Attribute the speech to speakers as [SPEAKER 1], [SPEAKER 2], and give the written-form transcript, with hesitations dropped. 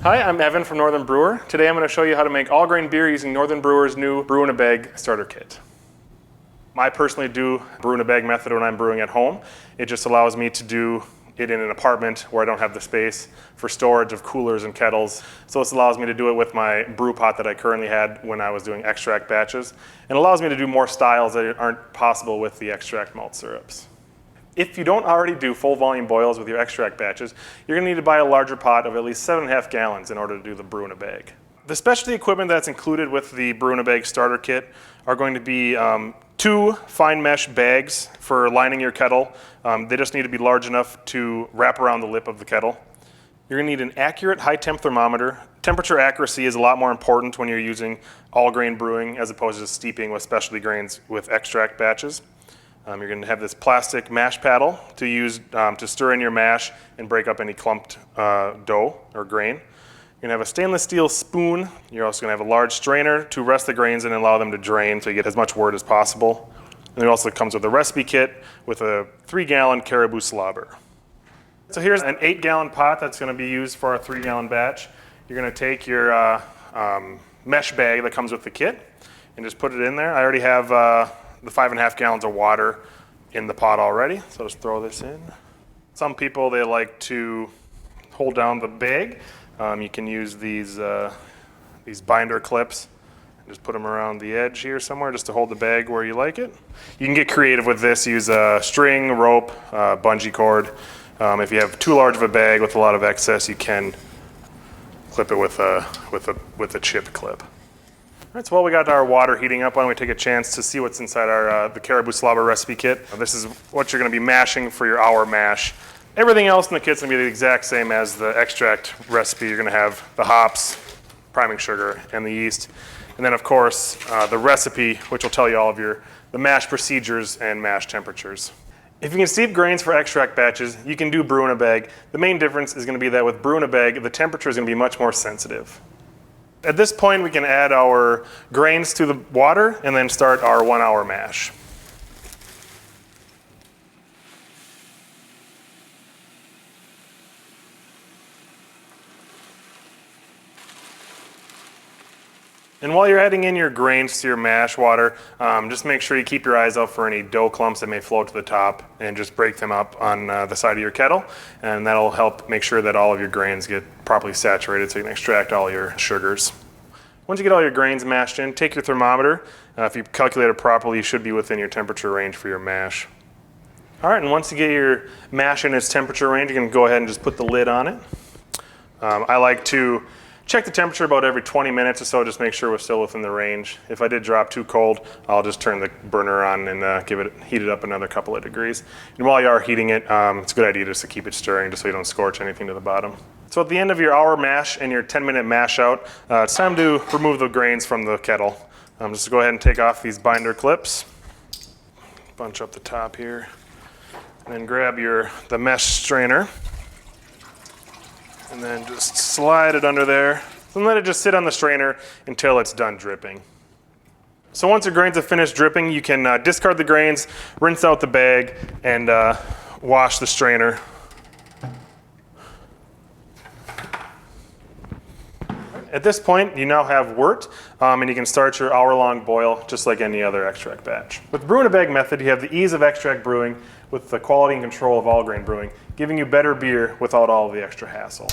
[SPEAKER 1] Hi, I'm Evan from Northern Brewer. Today I'm going to show you how to make all-grain beer using Northern Brewer's new Brew-In-A-Bag Starter Kit. I personally do brew-in-a-bag method when I'm brewing at home. It just allows me to do it in an apartment where I don't have the space for storage of coolers and kettles. So this allows me to do it with my brew pot that I currently had when I was doing extract batches, and allows me to do more styles that aren't possible with the extract malt syrups. If you don't already do full volume boils with your extract batches, you're going to need to buy a larger pot of at least 7.5 gallons in order to do the brew-in-a-bag. The specialty equipment that's included with the Brew-In-A-Bag Starter Kit are going to be 2 fine mesh bags for lining your kettle. They just need to be large enough to wrap around the lip of the kettle. You're going to need an accurate high temp thermometer. Temperature accuracy is a lot more important when you're using all grain brewing as opposed to steeping with specialty grains with extract batches. You're going to have this plastic mash paddle to use to stir in your mash and break up any clumped dough or grain. You're going to have a stainless steel spoon. You're also going to have a large strainer to rest the grains and allow them to drain so you get as much wort as possible. And it also comes with a recipe kit with a 3-gallon caribou slobber. So here's an 8-gallon pot that's going to be used for a 3-gallon batch. You're going to take your mesh bag that comes with the kit and just put it in there. I already have the 5.5 gallons of water in the pot already, so just throw this in. Some people, they like to hold down the bag. You can use these binder clips and just put them around the edge here somewhere just to hold the bag where you like it. You can get creative with this. Use a string, rope, bungee cord. If you have too large of a bag with a lot of excess, you can clip it with a chip clip. All right, so while we got our water heating up, why don't we take a chance to see what's inside the caribou slobber recipe kit. This is what you're going to be mashing for your hour mash. Everything else in the kit's going to be the exact same as the extract recipe. You're going to have the hops, priming sugar, and the yeast. And then, of course, the recipe, which will tell you all of the mash procedures and mash temperatures. If you can steep grains for extract batches, you can do brew-in-a-bag. The main difference is going to be that with brew-in-a-bag, the temperature is going to be much more sensitive. At this point, we can add our grains to the water and then start our 1-hour mash. And while you're adding in your grains to your mash water, just make sure you keep your eyes out for any dough clumps that may float to the top and just break them up on the side of your kettle. And that'll help make sure that all of your grains get properly saturated so you can extract all your sugars. Once you get all your grains mashed in, take your thermometer. If you calculate it properly, you should be within your temperature range for your mash. All right, and once you get your mash in its temperature range, you can go ahead and just put the lid on it. I like to check the temperature about every 20 minutes or so, just make sure we're still within the range. If I did drop too cold, I'll just turn the burner on and heat it up another couple of degrees. And while you are heating it, it's a good idea just to keep it stirring just so you don't scorch anything to the bottom. So at the end of your hour mash and your 10-minute mash out, it's time to remove the grains from the kettle. Just go ahead and take off these binder clips, bunch up the top here, and then grab the mesh strainer. And then just slide it under there and let it just sit on the strainer until it's done dripping. So once your grains have finished dripping, you can discard the grains, rinse out the bag, and wash the strainer. At this point, you now have wort, and you can start your hour-long boil just like any other extract batch. With the brew-in-a-bag method, you have the ease of extract brewing with the quality and control of all grain brewing, giving you better beer without all of the extra hassle.